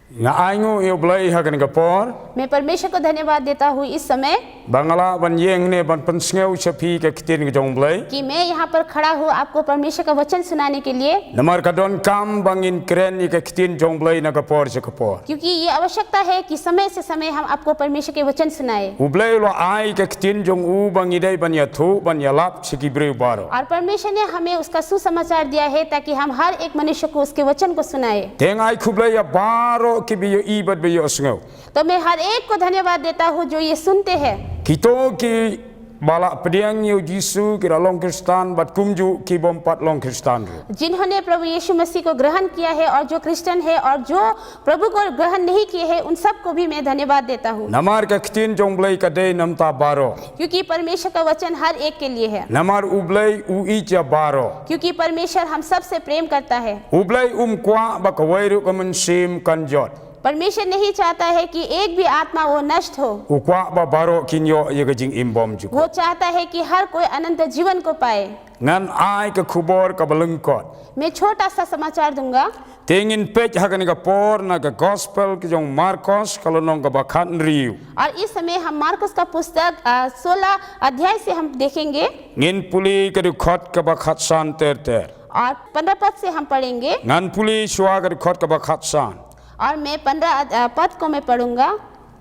Ngaingu eu blai hakan kapor. मैं परमेश्वर को धन्यवाद देता हूँ इस समय Bangala ban yeng ne ban pensngeu chapi ka kitin ke jong blai. कि मैं यहाँ पर खड़ा हूँ आपको परमेश्वर का वचन सुनाने के लिए, Namar kadon kam bangin kren ka kitin jong blai na kapor se kapor. क्योंकि ये आवश्यकता है कि समय से समय हम आपको परमेश्वर के वचन सुनाए। U blai lo ai ka kitin jong u bangidai ban yathu ban yalap sekibreu baro. और परमेश्वर ने हमें उसका सुसमाचार दिया है ताकि हम हर एक मनुष्य को उसके वचन को सुनाए। Tengai kublai ya baro ki biyo ibat biyo osngeu. तो मैं हर एक को धन्यवाद देता हूँ जो ये सुनते हैं। Kito ki bala pediang yu Jisu ki long Kristan bat kumju ki bompat long Kristan ru. जिन्होंने प्रभु यीशु मसीह को ग्रहण किया है और जो क्रिश्चियन है और जो प्रभु को ग्रहण नहीं किए हैं उन सबको भी मैं धन्यवाद देता हूँ, Namar ka kitin jong blai ka dei namta baro. क्योंकि परमेश्वर का वचन हर एक के लिए है, Namar ublai u icha baro. क्योंकि परमेश्वर हम सब से प्रेम करता है। Ublai kwa ba kawairu ka mensim kanjot. परमेश्वर नहीं चाहता है कि एक भी आत्मा वो नष्ट हो, Ukwa ba baro kinyo ye ka jing imbom juk. वो चाहता है कि हर कोई अनंत जीवन को पाए। Ngan ai ka khubor ka balengkot. मैं छोटा सा समाचार दूंगा। Tengin pej hakan ka por na ka gospel ki jong Marcos kalau nong ka bakhat riu. और इस समय हम मार्कस का पुस्तक 16 अध्याय से हम देखेंगे Ngin puli ka khot ka bakhat san ter ter. और 15 पद से हम पढ़ेंगे, Ngan puli shwa ka khot ka bakhat san. और मैं 15 पद को मैं पढ़ूंगा।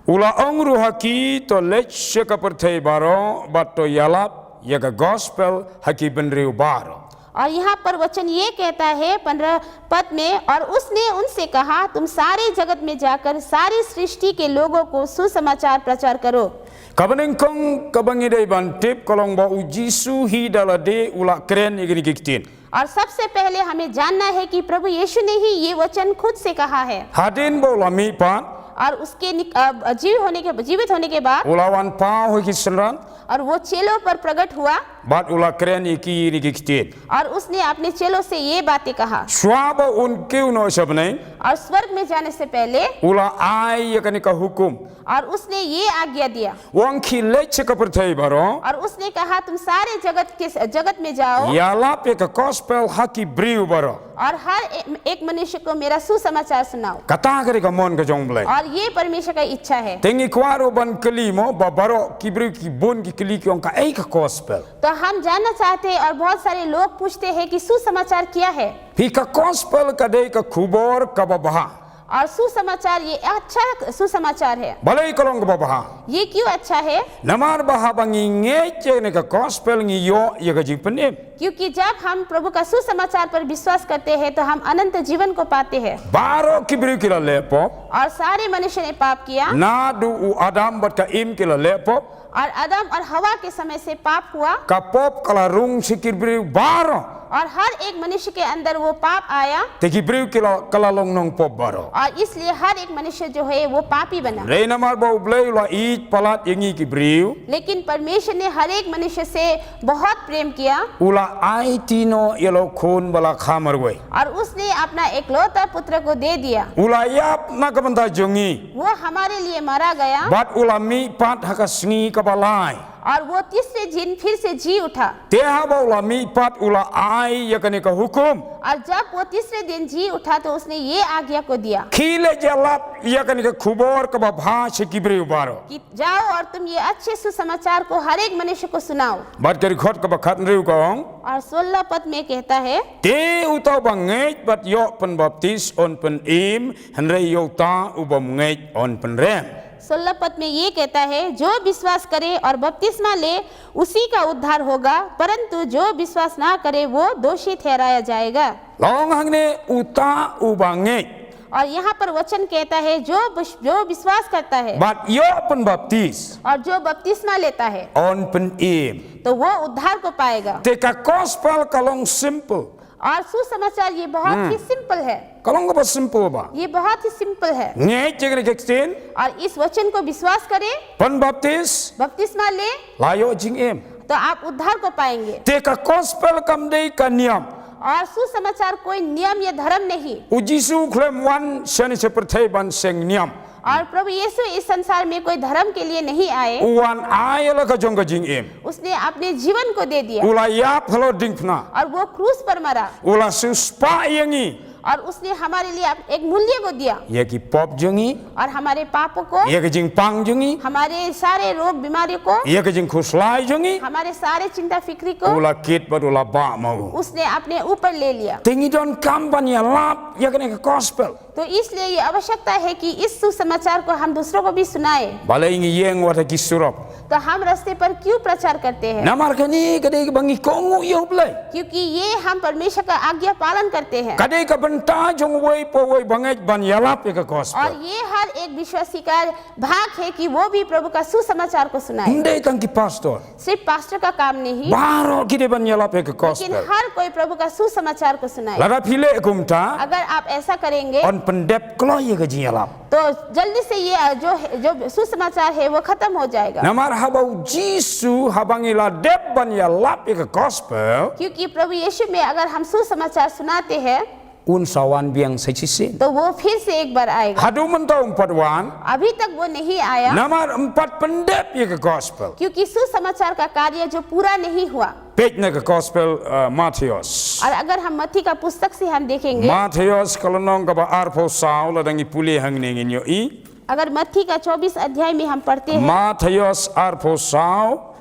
Ula ongru haki to lech se ka perthai baro bat to yalap ye ka gospel haki ben riu baro. और यहाँ पर वचन ये कहता है 15 पद में, और उसने उनसे कहा तुम सारे जगत में जाकर सारी सृष्टि के लोगों को सुसमाचार प्रचार करो। Kabanengkong kabangidai bantip kolong ba u Jisu hi dalade ula keren igini kitin. और सबसे पहले हमें जानना है कि प्रभु यीशु ने ही ये वचन खुद से कहा है, Hadin ba ula mi pan और उसके जीवित होने के बाद ulawan pa ho kisenran और वो चेलों पर प्रकट हुआ bat ula keren iki ni kitin. और उसने अपने चेलों से ये बातें कहा। Swaba unke uno sabnai और स्वर्ग में जाने से पहले ula ai yakani ka hukum. और उसने ये आज्ञा दिया, Wang ki lech ka perthai baro और उसने कहा तुम सारे जगत में जाओ yalap ye ka gospel haki briu baro. और हर एक मनुष्य को मेरा सुसमाचार सुनाओ। Kata kari ka mon ka jong blai. और ये परमेश्वर का इच्छा है। Tengi kwaro ban kelimo ba baro ki briu ki bon ki keli ki ka ai ka gospel. तो हम जानना चाहते हैं और बहुत सारे लोग पूछते हैं कि सुसमाचार क्या है, Hi ka gospel ka dei ka khubor ka babaha. और सुसमाचार ये अच्छा सुसमाचार है। Balai kolong ka babaha. ये क्यों अच्छा है? Namar baha bangi ngeche ne ka gospel ngi yo ye ka jing penim. क्योंकि जब हम प्रभु का सुसमाचार पर विश्वास करते हैं तो हम अनंत जीवन को पाते हैं। Baro ki briu ki la lepo. और सारे मनुष्य ने पाप किया Na du u Adam bat ka im ki la lepo. और आदम और हवा के समय से पाप हुआ Ka pop kala rung sikir briu baro. और हर एक मनुष्य के अंदर वो पाप आया Te ki briu ki la kala long nong pop baro. और इसलिए हर एक मनुष्य जो है वो पापी बना। Rei namar ba ublei la ij palat yengi ki briu. लेकिन परमेश्वर ने हर एक मनुष्य से बहुत प्रेम किया Ula ai tino yelo khon bala khamarwai. और उसने अपना एकलौता पुत्र को दे दिया। Ula yap na ka banta jongi. वो हमारे लिए मारा गया Bat ula mi pat haka sngi ka balai. और वो तीसरे दिन फिर से जी उठा, Teha ba ula mi pat ula ai yakani ka hukum. और जब वो तीसरे दिन जी उठा तो उसने ये आज्ञा को दिया Khile jalap yakani ka khubor ka ba bha se ki briu baro. कि जाओ और तुम ये अच्छे सुसमाचार को हर एक मनुष्य को सुनाओ। Bat kari khot ka ba khat riu ka ong. और 16 पद में कहता है Te utau bangai bat yo pen baptis on pen im henre yo ta ubam ngai on pen rem. 16 पद में ये कहता है जो विश्वास करे और बपतिस्मा ले उसी का उद्धार होगा, परंतु जो विश्वास ना करे वो दोषी ठहराया जाएगा। Long hangne uta ubangai. और यहाँ पर वचन कहता है जो विश्वास करता है Bat yo pen baptis और जो बपतिस्मा लेता है on pen im. तो वो उद्धार को पाएगा। Te ka gospel kalong simple. और सुसमाचार ये बहुत ही सिंपल है, Kalong ka ba simple ba? ये बहुत ही सिंपल है। Ngai chegani kextin और इस वचन को विश्वास करें, pen baptis बपतिस्मा ले layo jing im. तो आप उद्धार को पाएंगे। Te ka gospel kam dei ka niam. और सुसमाचार कोई नियम या धर्म नहीं, U Jisu klem wan shani se perthai ban seng niam. और प्रभु यीशु इस संसार में कोई धर्म के लिए नहीं आए, Uwan ayala ka jong ka jing im. उसने अपने जीवन को दे दिया Ula yap halo dingpna. और वो क्रूस पर मरा Ula suspa yengi. और उसने हमारे लिए एक मूल्य को दिया ya ki pop jungi और हमारे पापों को, ya ki jing pang jungi हमारे सारे रोग बीमारी को, ya ki jing khuslai jungi हमारे सारे चिंता फिक्री को ula kit ba ula ba mau उसने अपने ऊपर ले लिया। tingi don kampan ya lap ya kene gospel तो इसलिए ये आवश्यकता है कि इस सुसमाचार को हम दूसरों को भी सुनाए। bala ingi yeng wata ki surop तो हम रास्ते पर क्यों प्रचार करते हैं? namar kani kadai bangi kongu yob lai क्योंकि ये हम परमेश्वर का आज्ञा पालन करते हैं kadai ka banta jong wei po wei bangai ban ya lap ya gospel और ये हर एक विश्वासी का भाग है कि वो भी प्रभु का सुसमाचार को सुनाए। ndai tang ki pastor सिर्फ पास्टर का काम नहीं, baro kide ban ya lap ya लेकिन gospel हर कोई प्रभु का सुसमाचार को सुनाए। lara phile kumta अगर आप ऐसा करेंगे on pendep klo ya ga ya lap तो जल्दी से ये जो सुसमाचार है वो खत्म हो जाएगा। namar habau jisu habangila dep ban ya lap ya gospel क्योंकि प्रभु यीशु में अगर हम सुसमाचार सुनाते हैं un sawan biang sachisin तो वो फिर से एक बार आएगा। hadu mentau empat wan अभी तक वो नहीं आया namar empat pendep ya gospel क्योंकि सुसमाचार का कार्य जो पूरा नहीं हुआ। page na gospel Matthias और अगर हम मत्ती का पुस्तक से हम देखेंगे, Matthias kalau nong ka ba arpo sao la dangi puli hang ning inyo i अगर मत्ती का 24 अध्याय में हम पढ़ते हैं Matthias arpo sao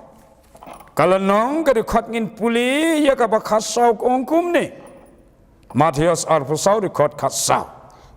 kalau nong ka khot ngin puli ya ka ba khasau ongkum ne Matthias arpo sao khot khasau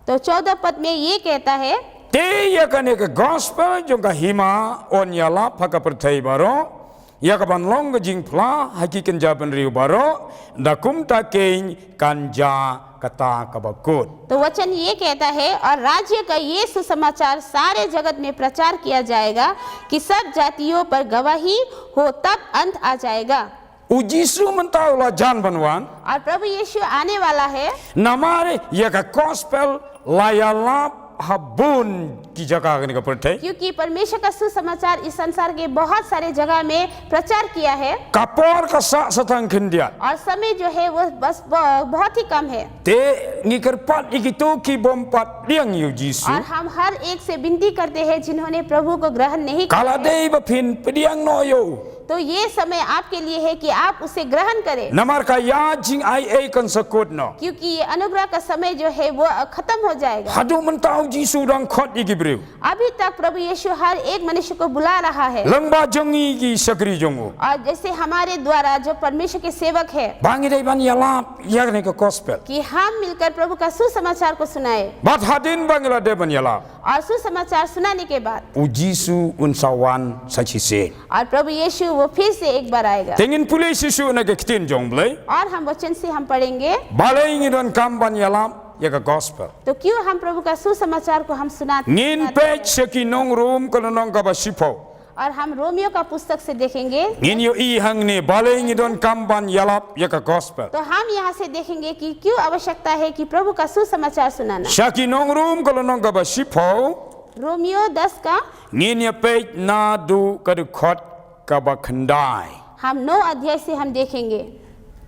तो 14 पद में ये कहता है te ya ka ne ka gospel jong ka hima on ya la phaka perthai baro ya ka ban long ka jing phla hakikan jaban riu baro dakum ta kein kanja kata ka bakut तो वचन ये कहता है और राज्य का ये सुसमाचार सारे जगत में प्रचार किया जाएगा कि सब जातियों पर गवाही हो, तब अंत आ जाएगा। ujisu mentau la jan banwan और प्रभु यीशु आने वाला है namare ya ka gospel layala habun की जगह करने का पड़ता है क्योंकि परमेश्वर का सुसमाचार इस संसार के बहुत सारे जगह में प्रचार किया है kapor ka sa satang khindya और समय जो है वो बस बहुत ही कम है। te ngikar pat ikitu ki bompat liang yu jisu और हम हर एक से विनती करते हैं जिन्होंने प्रभु को ग्रहण नहीं किया kala dei ba phin pediang no yo तो ये समय आपके लिए है कि आप उसे ग्रहण करें namar ka ya jing ai ai kan sakut no क्योंकि ये अनुग्रह का समय जो है वो खत्म हो जाएगा। hadu mentau jisu dang khot ikibriu अभी तक प्रभु यीशु हर एक मनुष्य को बुला रहा है lengba jongi ki sakri jongu और जैसे हमारे द्वारा जो परमेश्वर के सेवक है bangi dei ban yala ya ne ka gospel कि हम मिलकर प्रभु का सुसमाचार को सुनाए bat hadin bangila de ban yala और सुसमाचार सुनाने के बाद ujisu unsawan sachise और प्रभु यीशु वो फिर से एक बार आएगा। tengin pulai sisu na ke kitin jongblai और हम वचन से हम पढ़ेंगे balai ngidon kam ban yala ya ka gospel तो क्यों हम प्रभु का सुसमाचार को हम सुनाते ngin हैं। page seki nong room kono nong ka ba sipo और हम रोमियो का पुस्तक से देखेंगे ngin yo i hang ne balai ngidon kam ban yala ya ka gospel तो हम यहाँ से देखेंगे कि क्यों आवश्यकता है कि प्रभु का सुसमाचार सुनाना। saki nong room kono nong ka ba sipo Romeo 10 का ngin ya page na du ka du khot ka ba khandai हम 9 अध्याय से हम देखेंगे।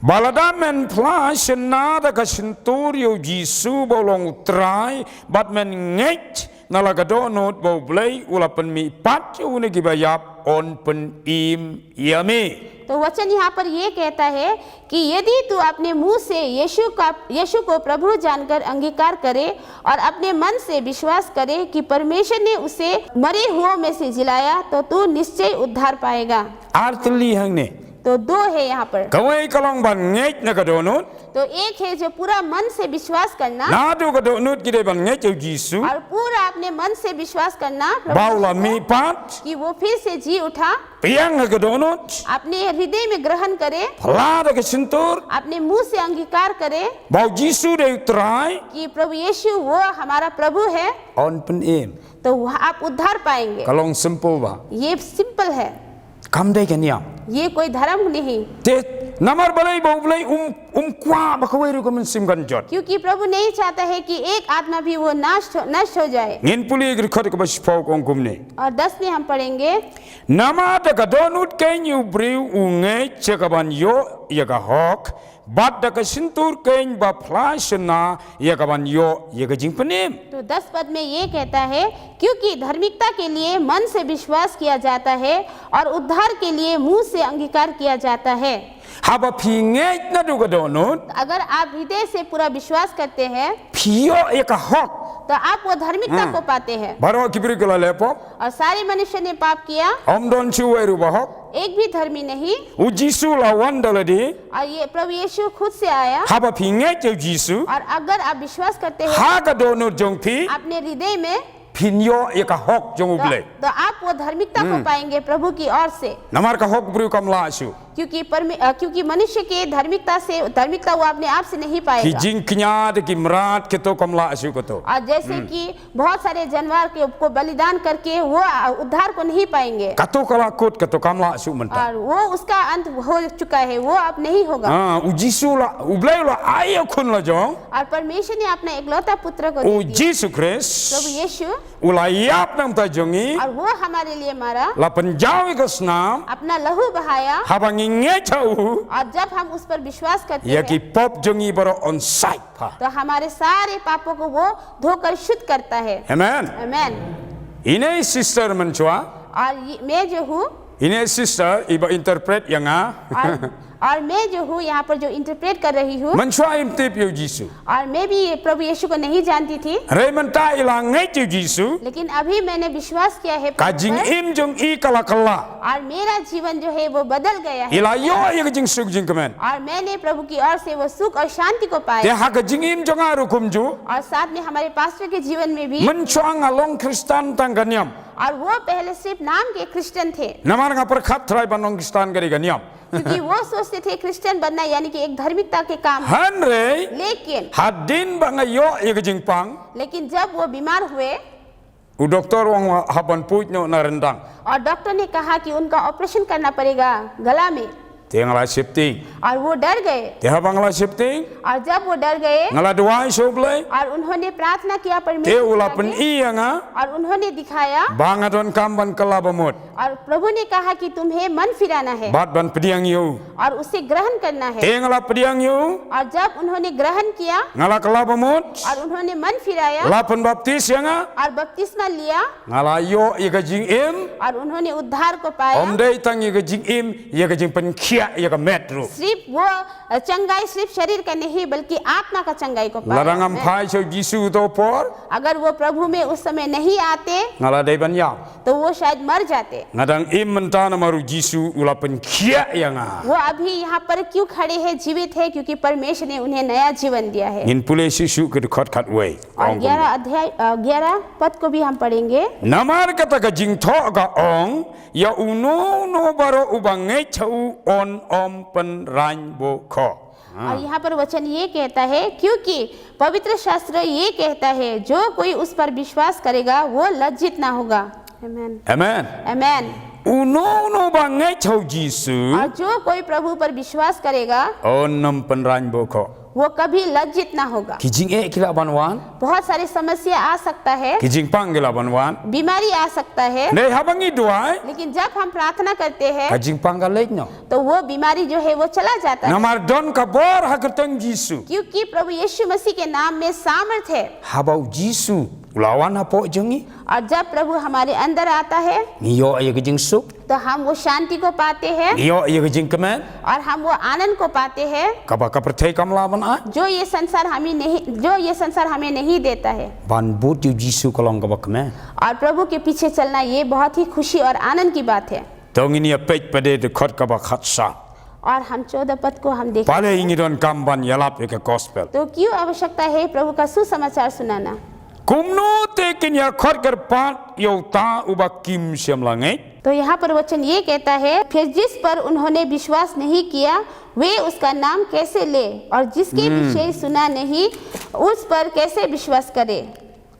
balada men flash na da ka sinturio jisu bolong utrai bat men ngech nalagadonot bo blai ulapan mi pat une gibayap on pen im yami तो वचन यहाँ पर ये कहता है कि यदि तू अपने मुंह से यीशु को प्रभु जानकर अंगीकार करे और अपने मन से विश्वास करे कि परमेश्वर ने उसे मरे हुओं में से जिलाया तो तू निश्चय उद्धार पाएगा। artli hang ne तो 2 है यहाँ पर। kawai kalong ban ngech nagadonot तो एक है जो पूरा मन से विश्वास करना na du gadonot gide ban ngech jisu और पूरा अपने मन से विश्वास करना baula mi pat कि वो फिर से जी उठा, piang gadonot अपने हृदय में ग्रहण करे, phla da ka sintur अपने मुंह से अंगीकार करे bau jisu de utrai कि प्रभु यीशु वो हमारा प्रभु है on pen im तो आप उद्धार पाएंगे। kalong simple ba ये सिंपल है, kam dei kan yam ये कोई धर्म नहीं, te namar balai bau balai kwa bakawai ru kamen sim kan jot क्योंकि प्रभु नहीं चाहता है कि एक आत्मा भी वो नष्ट हो जाए। ngin puli gri khot ka bas pau kong kumne और 10 में हम पढ़ेंगे nama da ka donut ken yu briu unge chekaban yo ya ka hok bat da ka sintur ken ba flash na ya ka ban yo ya ka jing penim तो 10 पद में ये कहता है क्योंकि धार्मिकता के लिए मन से विश्वास किया जाता है और उद्धार के लिए मुंह से अंगीकार किया जाता है। haba phi nge na du ka kadonut अगर आप हृदय से पूरा विश्वास करते हैं pio eka hok तो आप वो धार्मिकता को पाते हैं। baro kibri kala lepok और सारे मनुष्य ने पाप किया, omdon chuwe rubahok एक भी धर्मी नहीं। u jisu la wandaladi और ये प्रभु यीशु खुद से आया। haba pinge je jisu और अगर आप विश्वास करते हैं ha kadonut jongpi अपने हृदय में pinyo eka hok jong uble तो आप वो धार्मिकता को पाएंगे प्रभु की ओर से। namar ka hok bru kamla asu क्योंकि मनुष्य के धार्मिकता वो अपने आप से नहीं ki पाएगा। jing knya de ki mrat ke to kamla asu ko to और जैसे कि बहुत सारे जानवर को बलिदान करके वो उद्धार को नहीं पाएंगे kato kala kut ke to kamla asu menta और वो उसका अंत हो चुका है, वो अब नहीं होगा। u jisu la uble la ayo kun la jong और परमेश्वर ने अपना एकलौता पुत्र को u दे दिया, jisu christ प्रभु यीशु, ula yap nam ta jongi और वो हमारे लिए मारा, la penjawi ke snam अपना लहू बहाया। habang nge chau और जब हम उस पर विश्वास करते ya हैं ki pop jongi baro on site pa तो हमारे सारे पापों को वो धोकर शुद्ध करता है। amen आमेन। ine sister menchua और मैं जो हूँ ine sister iba interpret yang और मैं जो हूँ यहाँ पर जो इंटरप्रेट कर रही हूँ, menchua imtip yo jisu और मैं भी प्रभु यीशु को नहीं जानती थी, rementa ilang nge yo jisu लेकिन अभी मैंने विश्वास किया है प्रभु kajing पर, im jong i kala kala और मेरा जीवन जो है वो बदल गया है। ila yo i jing suk jing kemen और मैंने प्रभु की ओर से वो सुख और शांति को te पाया। ha kajing im jong aru kumju और साथ में हमारे पास्टर के जीवन में भी, menchua ngalong kristan tang ganyam और वो पहले सिर्फ नाम के क्रिश्चियन थे, namar nga perkhat trai banong kristan gari ganyam क्योंकि वो सोचते थे क्रिश्चियन बनना यानी कि एक धार्मिकता के काम है। hanre लेकिन hadin banga yo i jing pang जब वो बीमार हुए u doktor wong haban puj no na rendang और डॉक्टर ने कहा कि उनका ऑपरेशन करना पड़ेगा गला में, te ngala shifting और वो डर गए। te ha bangla shifting और जब वो डर गए ngala duai soblai और उन्होंने प्रार्थना किया te परमेश्वर ula के pen आगे, i anga और उन्होंने दिखाया bangadon kamban kalabamut और प्रभु ने कहा कि तुम्हें मन फिराना है bat ban pediang yu और उसे ग्रहण करना है। te ngala pediang yu और जब उन्होंने ग्रहण किया ngala kalabamut और उन्होंने मन फिराया lapan baptis yanga और बपतिस्मा लिया ngala yo i jing im और उन्होंने उद्धार को पाया। omdei tang i jing im i jing pen khia i metro सिर्फ वो चंगाई सिर्फ शरीर का नहीं बल्कि आत्मा का चंगाई को larangam पाया। phai so jisu to por अगर वो प्रभु में उस समय नहीं आते ngala dei ban ya तो वो शायद मर जाते। ngadang im mentana maru jisu ula pen khia yanga वो अभी यहाँ पर क्यों खड़े हैं, जीवित है, क्योंकि परमेश्वर ने उन्हें नया जीवन दिया है। in pule sisu ke khot khat way और 11 पद को भी हम पढ़ेंगे। namar kata ka jing tho ga ong ya uno no baro ubangai chau on om pen rain bo kho और यहाँ पर वचन ये कहता है, क्योंकि पवित्र शास्त्र ये कहता है जो कोई उस पर विश्वास करेगा वो लज्जित ना होगा। आमेन amen आमेन। uno no bangai chau jisu और जो कोई प्रभु पर विश्वास करेगा on om pen rain bo kho वो कभी लज्जित ना होगा। ki jing e kila banwan बहुत सारी समस्या आ सकता है, ki jing pang kila banwan बीमारी आ सकता है, nei habangi duai लेकिन जब हम प्रार्थना करते हैं ka jing pang ga lej no तो वो बीमारी जो है वो चला जाता है, namar don ka bor ha keteng jisu क्योंकि प्रभु यीशु मसीह के नाम में सामर्थ है। habau jisu ulawan apo jongi और जब प्रभु हमारे अंदर आता है yo ye jing suk तो हम वो शांति को पाते हैं yo ye jing kemen और हम वो आनंद को पाते हैं ka ba ka perthai kamla ban a जो ये संसार हमें नहीं देता है। ban but yu jisu kolong ka ba kemen और प्रभु के पीछे चलना ये बहुत ही खुशी और आनंद की बात है। tong ini apet pade de khot ka ba khat sa और हम 14 पद को हम देखते pale ingi don kamban yalap ke gospel तो क्यों आवश्यकता है प्रभु का सुसमाचार सुनाना। kumno te kin ya khot कर pat yo ta uba kim siam langai तो यहाँ पर वचन ये कहता है, फिर जिस पर उन्होंने विश्वास नहीं किया वे उसका नाम कैसे ले, और जिसके विषय सुना नहीं उस पर कैसे विश्वास करे,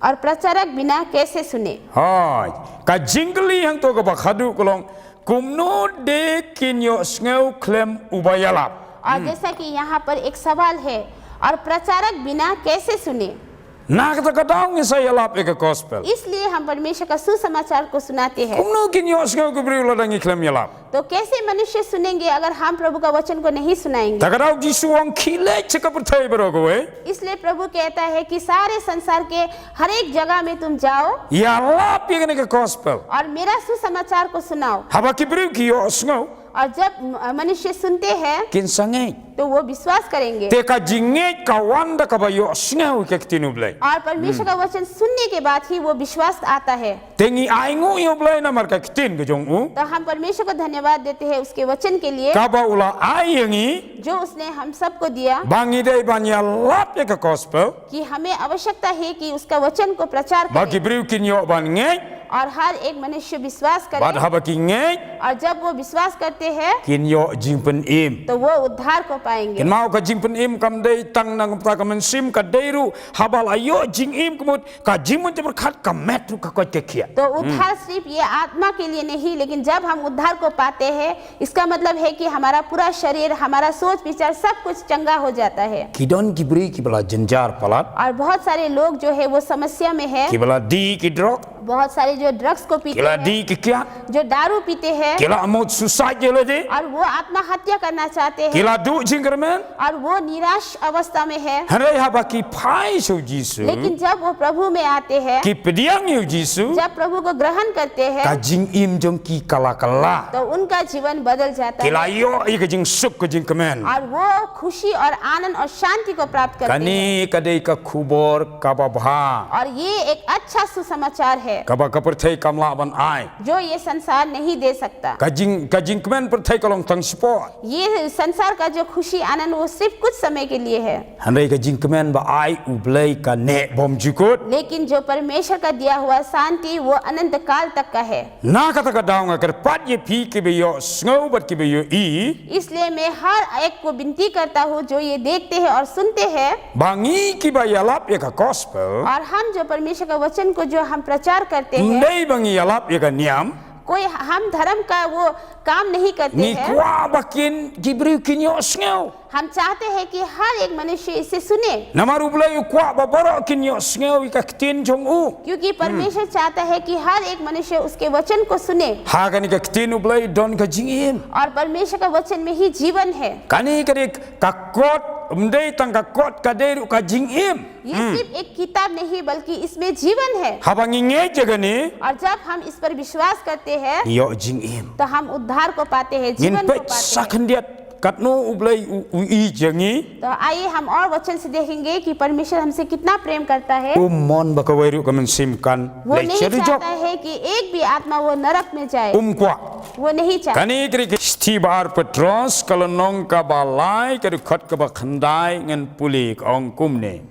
और प्रचारक बिना कैसे सुने। hai ka jingli hang to ka ba khadu kolong kumno de kin yo sneu klem uba yalap और जैसा कि यहाँ पर एक सवाल है, और प्रचारक बिना कैसे सुने, nak ta ka dong isa yalap ke gospel इसलिए हम परमेश्वर का सुसमाचार को सुनाते हैं। kumno kin yo sneu ke bri ula dangi klem yalap तो कैसे मनुष्य सुनेंगे अगर हम प्रभु का वचन को नहीं सुनाएंगे। ta ka dau jisu wang khile chika perthai baro ko we इसलिए प्रभु कहता है कि सारे संसार के हर एक जगह में तुम जाओ yalap ye ke gospel और मेरा सुसमाचार को सुनाओ। haba ki bri ki yo sneu और जब मनुष्य सुनते हैं kin sangai तो वो विश्वास करेंगे te ka jingai ka wanda ka bayo snau ke ktinu blai और परमेश्वर का वचन सुनने के बाद ही वो विश्वास आता है। tengi aingu yo blai na mar ka ktin ke jong u तो हम परमेश्वर को धन्यवाद देते हैं उसके वचन के लिए ka ba ula ayangi जो उसने हम सबको दिया bangi dei banya lap ke gospel कि हमें आवश्यकता है कि उसका वचन को प्रचार bagi करें briu kin yo ban ngai और हर एक मनुष्य विश्वास bad करे haba ki ngai और जब वो विश्वास करते हैं kin yo jingpen im तो वो उद्धार को पाएंगे। kin mau ka jingpen im kam dei tang nang ta ka men sim ka deiru habal ayo jing im kemut ka jimun te berkat ka metru ka ko ke kia तो उद्धार सिर्फ ये आत्मा के लिए नहीं, लेकिन जब हम उद्धार को पाते हैं इसका मतलब है कि हमारा पूरा शरीर, हमारा सोच विचार सब कुछ चंगा हो जाता है। kidon ki bri ki bala jenjar palat और बहुत सारे लोग जो है वो समस्या में है, ki bala di ki drog बहुत सारे जो ड्रग्स को पीते kila हैं, di ki kia जो दारू पीते हैं kila amot susah je le de और वो आत्महत्या करना चाहते हैं kila du jingkermen और वो निराश अवस्था में है। hanrei haba ki phai su jisu लेकिन जब वो प्रभु में आते हैं, ki pediang yu jisu जब प्रभु को ग्रहण करते ka हैं jing im jong ki kala kala तो उनका जीवन बदल जाता kila है yo i ka jing sup ka jing kemen और वो खुशी और आनंद और शांति को प्राप्त करते हैं। kani kadai ka khubor ka babha और ये एक अच्छा सुसमाचार है ka ba ka perthai kamla ban ai जो ये संसार नहीं दे सकता। ka jing kemen perthai kalong tang sport ये संसार का जो खुशी आनंद वो सिर्फ कुछ समय के लिए है, hanrei ka jing kemen ba ai ublai ka ne bom jukut लेकिन जो परमेश्वर का दिया हुआ शांति वो अनंत काल तक का है। na kata ka daung ka pat ye pi ki be yo ngau bat ki be yo i इसलिए मैं हर एक को विनती करता हूँ जो ये देखते हैं और सुनते हैं bangi ki ba yalap ye ka gospel और हम जो परमेश्वर का वचन को जो हम प्रचार करते हैं, ndai bangi yalap ye ka niam कोई हम धर्म का वो काम नहीं करते ni हैं। kwa bakin gibriu kin yo ngau हम चाहते हैं कि हर एक मनुष्य इसे सुने, namaru blai kwa ba boro kin yo ngau ka ktin jong u क्योंकि परमेश्वर चाहता है कि हर एक मनुष्य उसके वचन को सुने ha kani ka ktin ublai don ka jingim और परमेश्वर का वचन में ही जीवन है। kani ka kot ndai tang ka kot ka deru ka jingim ये सिर्फ एक किताब नहीं बल्कि इसमें जीवन है ha bangi nge jagani और जब हम इस पर विश्वास करते हैं yo jingim तो हम उद्धार को पाते हैं, ngin जीवन pe को पाते हैं। sakhandiat katno ublai u i jangi तो आइए हम और वचन से देखेंगे कि परमेश्वर हमसे कितना प्रेम करता है। mon bakawairu ka men simkan वो le नहीं cheru jok चाहता है कि एक भी आत्मा वो नरक में जाए, kwa वो नहीं चाहता। kani kri stibar petros kalonong ka balai ka khot ka ba khandai ngan pulik ong kumne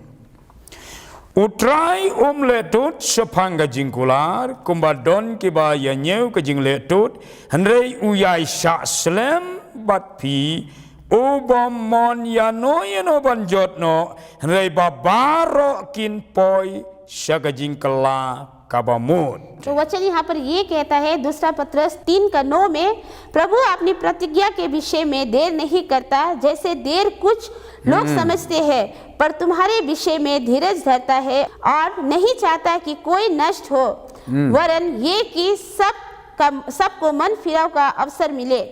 utrai letut sepangga jingkular kumbadon ki ba yanyeu ka jing letut hanrei uyai sha slem bat pi obamon yano banjotno hanrei babaro kin poi shaga jingkala kabamut तो वचन यहाँ पर ये कहता है, दूसरा पत्रस 3:9 में, प्रभु अपनी प्रतिज्ञा के विषय में देर नहीं करता जैसे देर कुछ लोग समझते हैं, पर तुम्हारे विषय में धीरज धरता है और नहीं चाहता कि कोई नष्ट हो, वरन ये कि सबको मन फिराव का अवसर मिले।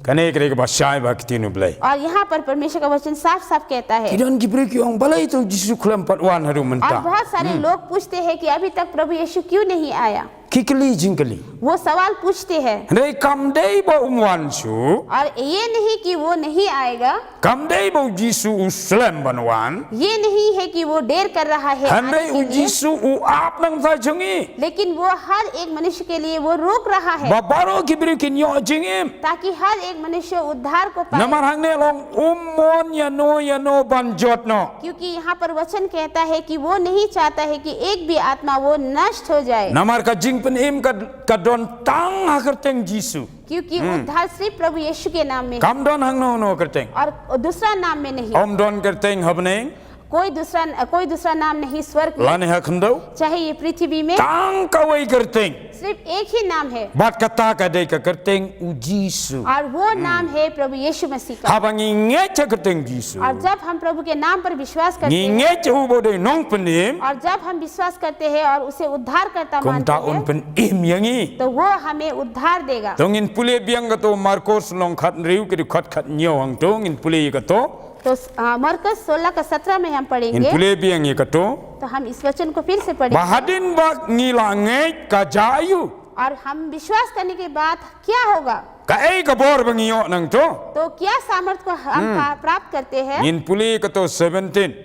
kane kre ka basai baktinu blai और यहाँ पर परमेश्वर का वचन साफ साफ कहता है। kidan gibre ki ong balai tu jisu khlam patwan haru और menta बहुत सारे लोग पूछते हैं कि अभी तक प्रभु यीशु क्यों नहीं आया, kikli jingkali वो सवाल पूछते हैं। Rei kam dei bo umwan su, और ये नहीं कि वो नहीं आएगा, kam dei bo jisu uslam banwan, ये नहीं है कि वो देर कर रहा है han आने dei के u लिए, jisu u ap nang sa jungi, लेकिन वो हर एक मनुष्य के लिए वो रोक रहा है babaro kibri kin yo jingim, ताकि हर एक मनुष्य उद्धार को पाए। namar hang ne long ummon ya no banjot no, क्योंकि यहाँ पर वचन कहता है कि वो नहीं चाहता है कि एक भी आत्मा वो नष्ट हो जाए, namar ka jing pen im ka don tang hakerteng jisu, क्योंकि उद्धार सिर्फ प्रभु यीशु के नाम में है kam don hang no kerteng, और दूसरा नाम में नहीं। om don kerteng habneng, कोई दूसरा नाम नहीं स्वर्ग में, lane hakhndo, चाहे ये पृथ्वी में, tang kawai kerteng, सिर्फ एक ही नाम है bat kata ka dei ka kerteng u jisu, और वो नाम है प्रभु यीशु मसीह का। habangi nge cha kerteng jisu. और जब हम प्रभु के नाम पर विश्वास करते हैं Nginget u bodoi nong penim, और जब हम विश्वास करते हैं और उसे उद्धार करता kum मानते taun हैं pen im yangi. तो वो हमें उद्धार देगा। Tongin pule biang gato Marcos long khat riu ke khat nyo hang tong in pule gato, तो मरकस 16:17 में हम in पढ़ेंगे। pule biang ye gato. तो हम इस वचन को फिर से पढ़ेंगे। Bahadin bak ngila ngai ka jayu. और हम विश्वास करने के बाद क्या होगा, ka ai ka bor bangio nang to तो क्या सामर्थ को हम प्राप्त करते हैं। in puli ka to 17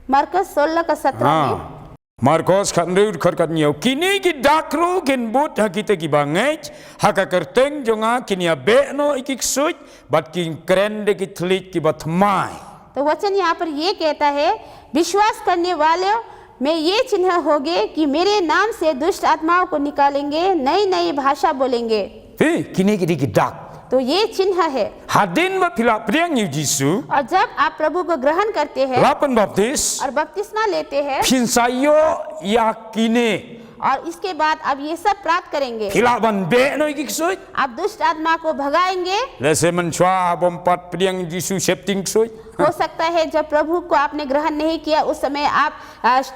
मरकस 16 का 17 में Marcos kan rud khat kat nyo kini ki dakru kin but hakite ki bangai haka kerteng jonga kini be no ikik suj bat kin krende ki thlik ki batmai तो वचन यहाँ पर ये कहता है, विश्वास करने वालों में ये चिन्ह होंगे कि मेरे नाम से दुष्ट आत्माओं को निकालेंगे, नई नई भाषा बोलेंगे। hi kini ki di dak तो ये चिन्ह है। hadin ba phila priang yu jisu और जब आप प्रभु को ग्रहण करते हैं lapan baptis और बपतिस्मा लेते हैं pinsayo yakine और इसके बाद आप ये सब प्राप्त करेंगे। phila ban be no ikik suj आप दुष्ट आत्मा को भगाएंगे। lese menchwa bompat priang jisu septing suj हो सकता है जब प्रभु को आपने ग्रहण नहीं किया उस समय आप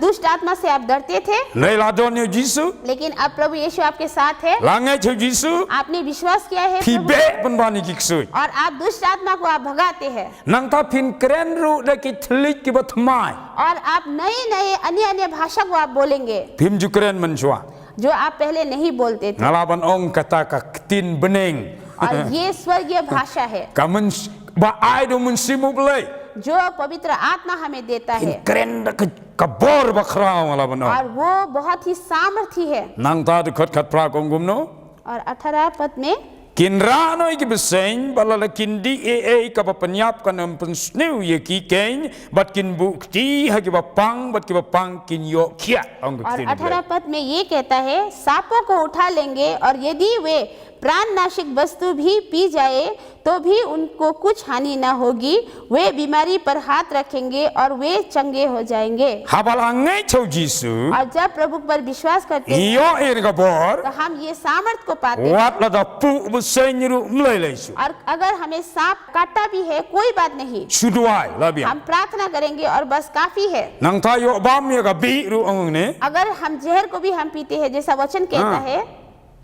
दुष्ट आत्मा से आप डरते थे, nei ladon yu jisu लेकिन अब प्रभु यीशु आपके साथ है, langai chu jisu आपने विश्वास किया है phi प्रभु be ban ban ikik suj और आप दुष्ट आत्मा को आप भगाते हैं nang ta phin kren ru da ki thlik ki batmai और आप नए नए अन्य अन्य भाषा को आप बोलेंगे phim jukren menchwa जो आप पहले नहीं बोलते थे। ngalaban ong kata ka tin beneng और ये स्वर्गीय भाषा है ka men ba ai do men simu blai जो पवित्र आत्मा हमें देता है kren da ka bor bakra ngalaban ong और वो बहुत ही सामर्थी है। nang ta de khat khat pra kong gum no और 18 पद में kinra no ki beseng balala kindi e ka panyap ka nam pen sneu ye ki ken bat kin bukti ha ki bapang bat ki bapang kin yo khia ong और ki 18 पद में ये कहता है, सांपों को उठा लेंगे और यदि वे प्राणनाशक वस्तु भी पी जाए तो भी उनको कुछ हानि न होगी, वे बीमारी पर हाथ रखेंगे और वे चंगे हो जाएंगे। habalangai chau jisu और जब प्रभु पर विश्वास करते हैं yo er ka bor तो हम ये सामर्थ को पाते हैं। wat la da pu beseng ru mlai lai su और अगर हमें सांप काटा भी है कोई बात नहीं, suduai labia हम प्रार्थना करेंगे और बस काफी है। nang ta yo bam ye ka bi ru ong ne अगर हम जहर को भी हम पीते हैं जैसा वचन कहता है,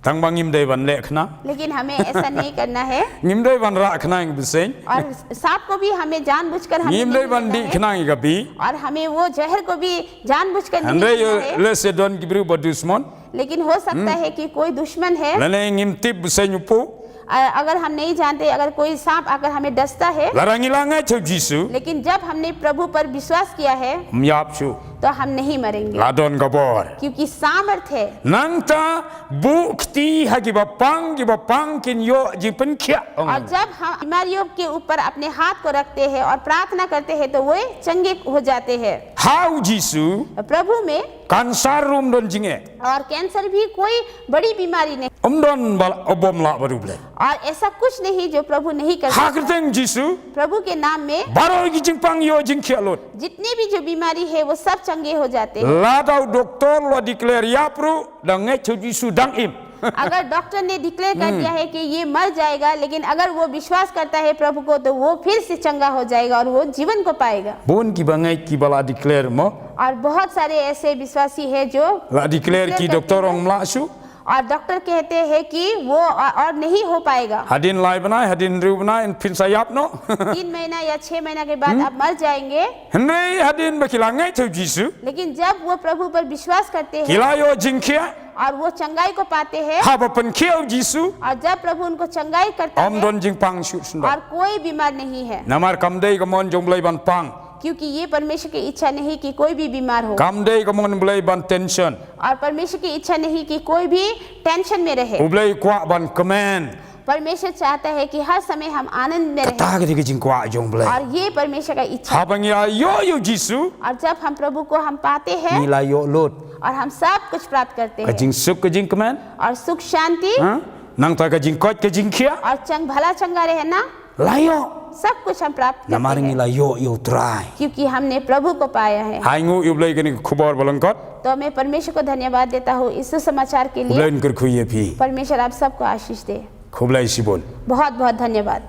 tang bangim dei ban lekhna लेकिन हमें ऐसा नहीं करना है। ngim dei ban ra khna ing beseng और सांप को भी हमें जानबूझकर हमें ngim नहीं dei ban लेना di है। khna ing ka bi और हमें वो जहर को भी जानबूझकर नहीं andre yo लेना है। le se don ki bru badusmon लेकिन हो सकता है कि कोई दुश्मन है, lane ngim tip beseng pu अगर हम नहीं जानते, अगर कोई सांप आकर हमें डसता है, larangi langai chau jisu लेकिन जब हमने प्रभु पर विश्वास किया है myap su तो हम नहीं मरेंगे, ladon ka bor क्योंकि सामर्थ है। nang ta bukti ha ki bapang kin yo jing pen khia और जब हम बीमारियों के ऊपर अपने हाथ को रखते हैं और प्रार्थना करते हैं तो वे चंगे हो जाते हैं। how jisu प्रभु में kansar rum don jinge और कैंसर भी कोई बड़ी बीमारी नहीं don bal obom la baru ble और ऐसा कुछ नहीं जो प्रभु नहीं कर ha सकता। kerteng jisu प्रभु के नाम में baro ki jing pang yo jing khia lot जितनी भी जो बीमारी है वो सब चंगे हो जाते हैं। la dau doktor lo declare ya pro dang ngai chau jisu dang im अगर डॉक्टर ने डिक्लेयर कर दिया है कि ये मर जाएगा, लेकिन अगर वो विश्वास करता है प्रभु को तो वो फिर से चंगा हो जाएगा और वो जीवन को पाएगा। bon ki bangai ki bala declare mo और बहुत सारे ऐसे विश्वासी हैं जो la declare ki करते doktor हैं ong mla su और डॉक्टर कहते हैं कि वो और नहीं हो पाएगा। hadin lai banai hadin ru banai in pin sayap no 3 महीना या 6 महीना के बाद आप मर जाएंगे, hnei hadin ba kila ngai chau jisu लेकिन जब वो प्रभु पर विश्वास करते हैं kila yo jing khia और वो चंगाई को पाते हैं ha ba pen khia jisu और जब प्रभु उनको चंगाई करता om है don jing pang su sunda और कोई बीमार नहीं है, namar kam dei ka mon jong blai ban pang क्योंकि ये परमेश्वर की इच्छा नहीं कि कोई भी बीमार हो kam dei ka mon blai ban tension और परमेश्वर की इच्छा नहीं कि कोई भी टेंशन में रहे। ublai kwa ban command परमेश्वर चाहता है कि हर समय हम आनंद में रहें ta ga di jing kwa jong blai और ये परमेश्वर का इच्छा है। ha bang ya yo jisu और जब हम प्रभु को हम पाते हैं nila yo lot और हम सब कुछ प्राप्त करते ka हैं jing suk ka jing command और सुख शांति ha nang ta ka jing kot ka jing khia और भला चंगा रहना layo सब कुछ हम प्राप्त करते namar हैं, ngila yo try क्योंकि हमने प्रभु को पाया है। hai ngu ublai ka ni khubor balangkot तो मैं परमेश्वर को धन्यवाद देता हूँ इस सुसमाचार के लिए। ublai kar khuye phi परमेश्वर आप सबको आशीष दे। khublai sibol बहुत बहुत धन्यवाद।